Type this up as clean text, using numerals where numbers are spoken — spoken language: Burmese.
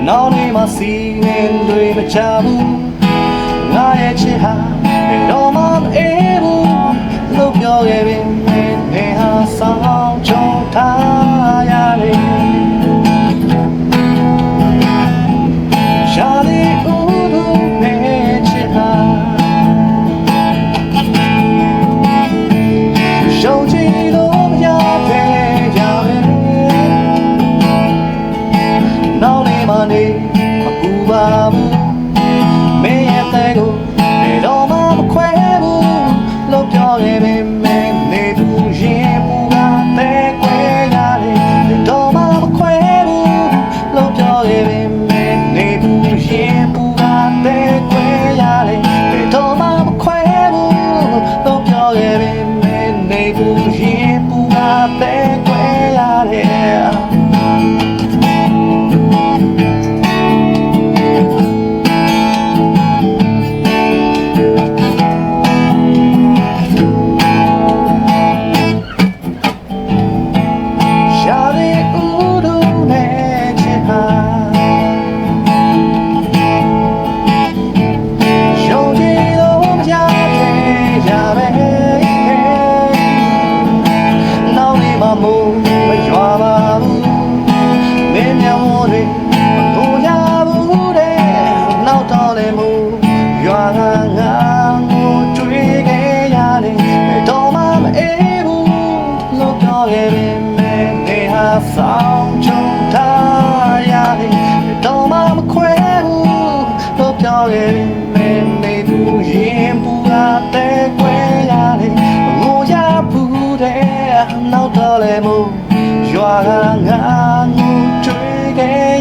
နောက်နေမှစီးနေတွေမချဘူးငါရဲ့ချစ်ဟာဘယ်တော့မှမအေးဘူးလို့ပြောခဲ့ပေမဲ့နေဟာဆောင်ချုံထားရတယ်ရှာလေးဦးတို့နဲ့ချစ်ဟာရှုံးချင်လို့မရပဲကြပဲနောက်နေမှနေမပူပါဘူးမင်းရဲ့တဲ့ကိုဘယ်တော့မှမခွဲဘူးလို့ပြောခဲ့ပေမဲ့နေဘူးရင်ပူကတဲ့ခွဲရတယ်ဘယ်တော့မှမခွဲဘူးလို့ပြောခဲ့ပေမဲ့နေဘူးရင်ပူကတဲ့ခွဲရတယ်ဘယ်တော့မှမခွဲဘူးလို့ပြောခဲ့ပေမဲ့နေဘူးရင်ပူကတဲ့ခွဲရတယ်ဆောင်ချုံထားရတယ်တော့မှမခွဲဘူးလို့ပြောခဲ့ပေမဲ့နေဘူးရင်ပူကတဲ့ခွဲရတယ်ငိုရဘူးတဲ့နောက်တော့လည်းမို့ရွာကငါငိုတွေ့ခဲ့